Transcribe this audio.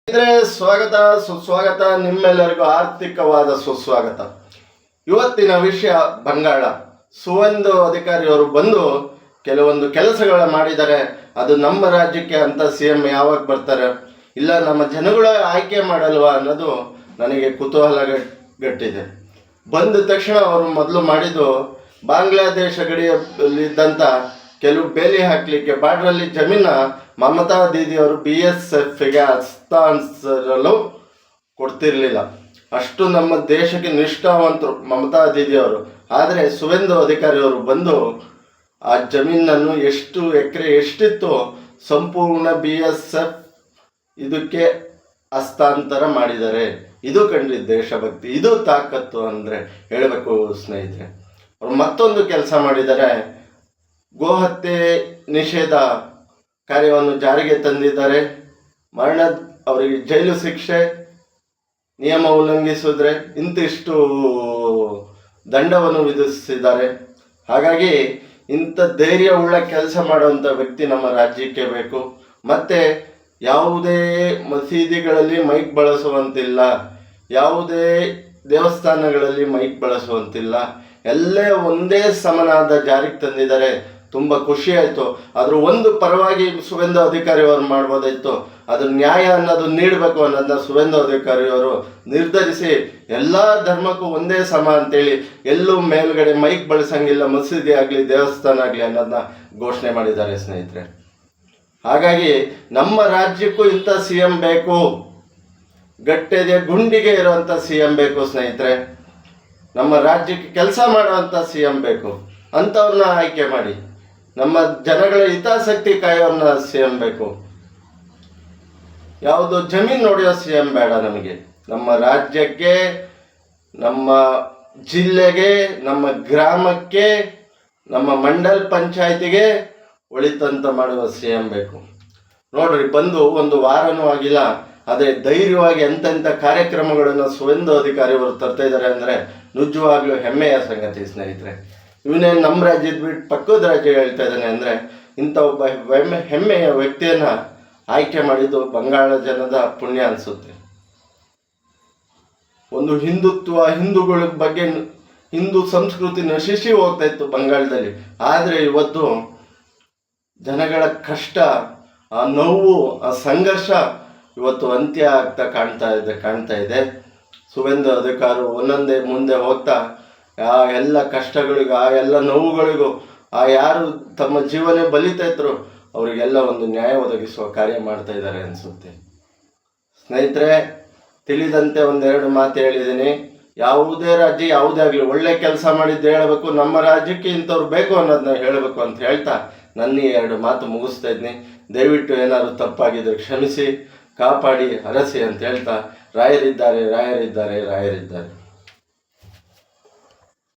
ಇದ್ರೆ ಸ್ವಾಗತ ಸುಸ್ವಾಗತ, ನಿಮ್ಮೆಲ್ಲರಿಗೂ ಆರ್ಥಿಕವಾದ ಸುಸ್ವಾಗತ. ಇವತ್ತಿನ ವಿಷಯ ಬಂಗಾಳ. ಸುವೇಂದು ಅಧಿಕಾರಿ ಅವರು ಬಂದು ಕೆಲವೊಂದು ಕೆಲಸಗಳ ಮಾಡಿದ್ದಾರೆ. ಅದು ನಮ್ಮ ರಾಜ್ಯಕ್ಕೆ ಅಂತ CM ಯಾವಾಗ ಬರ್ತಾರೆ, ಇಲ್ಲ ನಮ್ಮ ಜನಗಳ ಆಯ್ಕೆ ಮಾಡಲ್ವಾ ಅನ್ನೋದು ನನಗೆ ಕುತೂಹಲ ಗಟ್ಟಿದೆ. ಬಂದ ತಕ್ಷಣ ಅವರು ಮೊದಲು ಮಾಡಿದ್ದು ಬಾಂಗ್ಲಾದೇಶ ಗಡಿಯಲ್ಲಿದ್ದಂಥ ಕೆಲವು ಬೇಲಿ ಹಾಕಲಿಕ್ಕೆ ಬಾರ್ಡ್ರಲ್ಲಿ ಜಮೀನ ಮಮತಾ ದೀದಿ ಅವರು BSFಗೆ ಹಸ್ತಾಂತರಿಸಲು ಕೊಡ್ತಿರ್ಲಿಲ್ಲ. ಅಷ್ಟು ನಮ್ಮ ದೇಶಕ್ಕೆ ನಿಷ್ಠಾವಂತರು ಮಮತಾ ದೀದಿ ಅವರು. ಆದರೆ ಸುವೇಂದು ಅಧಿಕಾರಿ ಅವರು ಬಂದು ಆ ಜಮೀನನ್ನು ಎಷ್ಟು ಎಕರೆ ಎಷ್ಟಿತ್ತು ಸಂಪೂರ್ಣ BSF ಇದಕ್ಕೆ ಹಸ್ತಾಂತರ ಮಾಡಿದ್ದಾರೆ. ಇದು ಕಂಡ್ರಿ ದೇಶಭಕ್ತಿ, ಇದು ತಾಕತ್ತು ಅಂದರೆ ಹೇಳಬೇಕು ಸ್ನೇಹಿತರೆ. ಅವರು ಮತ್ತೊಂದು ಕೆಲಸ ಮಾಡಿದ್ದಾರೆ. ಗೋಹತ್ಯೆ ನಿಷೇಧ ಕಾರ್ಯವನ್ನು ಜಾರಿಗೆ ತಂದಿದ್ದಾರೆ. ಅವರಿಗೆ ಜೈಲು ಶಿಕ್ಷೆ, ನಿಯಮ ಉಲ್ಲಂಘಿಸಿದ್ರೆ ಇಂತಿಷ್ಟು ದಂಡವನ್ನು ವಿಧಿಸಿದ್ದಾರೆ. ಹಾಗಾಗಿ ಇಂಥ ಧೈರ್ಯವುಳ್ಳ ಕೆಲಸ ಮಾಡುವಂಥ ವ್ಯಕ್ತಿ ನಮ್ಮ ರಾಜ್ಯಕ್ಕೆ ಬೇಕು. ಮತ್ತು ಯಾವುದೇ ಮಸೀದಿಗಳಲ್ಲಿ ಮೈಕ್ ಬಳಸುವಂತಿಲ್ಲ, ಯಾವುದೇ ದೇವಸ್ಥಾನಗಳಲ್ಲಿ ಮೈಕ್ ಬಳಸುವಂತಿಲ್ಲ, ಎಲ್ಲೇ ಒಂದೇ ಸಮನಾದ ಜಾರಿಗೆ ತಂದಿದ್ದಾರೆ. ತುಂಬ ಖುಷಿ ಆಯಿತು. ಆದರೂ ಒಂದು ಪರವಾಗಿ ಸುವೇಂದು ಅಧಿಕಾರಿ ಅವರು ಮಾಡ್ಬೋದಾಯಿತು. ಅದು ನ್ಯಾಯ ಅನ್ನೋದು ನೀಡಬೇಕು ಅನ್ನೋದನ್ನ ಸುವೇಂದು ಅಧಿಕಾರಿ ಅವರು ನಿರ್ಧರಿಸಿ ಎಲ್ಲ ಧರ್ಮಕ್ಕೂ ಒಂದೇ ಸಮ ಅಂತೇಳಿ ಎಲ್ಲೂ ಮೇಲ್ಗಡೆ ಮೈಕ್ ಬಳಸಂಗಿಲ್ಲ, ಮಸೀದಿ ಆಗಲಿ ದೇವಸ್ಥಾನ ಆಗಲಿ ಅನ್ನೋದನ್ನ ಘೋಷಣೆ ಮಾಡಿದ್ದಾರೆ ಸ್ನೇಹಿತರೆ. ಹಾಗಾಗಿ ನಮ್ಮ ರಾಜ್ಯಕ್ಕೂ ಇಂಥ CM ಬೇಕು, ಗಟ್ಟೆಗೆ ಗುಂಡಿಗೆ ಇರುವಂಥ CM ಬೇಕು ಸ್ನೇಹಿತರೆ. ನಮ್ಮ ರಾಜ್ಯಕ್ಕೆ ಕೆಲಸ ಮಾಡುವಂಥ CM ಬೇಕು. ಅಂಥವ್ರನ್ನ ಆಯ್ಕೆ ಮಾಡಿ. ನಮ್ಮ ಜನಗಳ ಹಿತಾಸಕ್ತಿ ಕಾಯೋನ್ನ CM ಬೇಕು. ಯಾವುದು ಜಮೀನು ನೋಡಿಯೋ CM ಬೇಡ ನಮಗೆ. ನಮ್ಮ ರಾಜ್ಯಕ್ಕೆ, ನಮ್ಮ ಜಿಲ್ಲೆಗೆ, ನಮ್ಮ ಗ್ರಾಮಕ್ಕೆ, ನಮ್ಮ ಮಂಡಲ್ ಪಂಚಾಯತಿಗೆ ಒಳಿತಂತ ಮಾಡುವ CM ಬೇಕು. ನೋಡ್ರಿ, ಬಂದು ಒಂದು ವಾರನೂ ಆಗಿಲ್ಲ, ಆದರೆ ಧೈರ್ಯವಾಗಿ ಎಂತೆಂಥ ಕಾರ್ಯಕ್ರಮಗಳನ್ನು ಸುವೇಂದು ಅಧಿಕಾರಿ ಅವರು ತರ್ತಾ ಇದ್ದಾರೆ ಅಂದರೆ ನಿಜವಾಗ್ಲೂ ಹೆಮ್ಮೆಯ ಸಂಗತಿ ಸ್ನೇಹಿತರೆ. ಇವನೇನು ನಮ್ಮ ರಾಜ್ಯದ ಬಿಟ್ಟು ಪಕ್ಕದ ರಾಜ್ಯ ಹೇಳ್ತಾ ಇದ್ದಾನೆ ಅಂದರೆ ಇಂಥ ಒಬ್ಬ ಹೆಮ್ಮೆಯ ವ್ಯಕ್ತಿಯನ್ನು ಆಯ್ಕೆ ಮಾಡಿದ್ದು ಬಂಗಾಳ ಜನದ ಪುಣ್ಯ ಅನಿಸುತ್ತೆ. ಒಂದು ಹಿಂದೂಗಳ ಬಗ್ಗೆ ಹಿಂದೂ ಸಂಸ್ಕೃತಿ ನಶಿಸಿ ಹೋಗ್ತಾ ಇತ್ತು ಬಂಗಾಳದಲ್ಲಿ. ಆದರೆ ಇವತ್ತು ಜನಗಳ ಕಷ್ಟ, ಆ ನೋವು, ಆ ಸಂಘರ್ಷ ಇವತ್ತು ಅಂತ್ಯ ಆಗ್ತಾ ಕಾಣ್ತಾ ಇದೆ. ಸುವೇಂದು ಅಧಿಕಾರಿ ಒಂದೊಂದೇ ಮುಂದೆ ಹೋಗ್ತಾ ಆ ಎಲ್ಲ ಕಷ್ಟಗಳಿಗೂ, ಆ ಎಲ್ಲ ನೋವುಗಳಿಗೂ, ಆ ಯಾರು ತಮ್ಮ ಜೀವನ ಬಲಿತಾ ಇದ್ರು ಅವರಿಗೆಲ್ಲ ಒಂದು ನ್ಯಾಯ ಒದಗಿಸುವ ಕಾರ್ಯ ಮಾಡ್ತಾ ಇದ್ದಾರೆ ಅನಿಸುತ್ತೆ ಸ್ನೇಹಿತರೆ. ತಿಳಿದಂತೆ ಒಂದೆರಡು ಮಾತು ಹೇಳಿದ್ದೀನಿ. ಯಾವುದೇ ರಾಜ್ಯ ಯಾವುದೇ ಆಗಲಿ ಒಳ್ಳೆ ಕೆಲಸ ಮಾಡಿದ್ದು ಹೇಳಬೇಕು, ನಮ್ಮ ರಾಜ್ಯಕ್ಕೆ ಇಂಥವ್ರು ಬೇಕು ಅನ್ನೋದನ್ನ ಹೇಳಬೇಕು ಅಂತ ಹೇಳ್ತಾ ನನ್ನ ಈ ಎರಡು ಮಾತು ಮುಗಿಸ್ತಾ ಇದ್ದೀನಿ. ದಯವಿಟ್ಟು ಏನಾದರೂ ತಪ್ಪಾಗಿದ್ದರೆ ಕ್ಷಮಿಸಿ, ಕಾಪಾಡಿ, ಹರಸಿ ಅಂತ ಹೇಳ್ತಾ ರಾಯರಿದ್ದಾರೆ.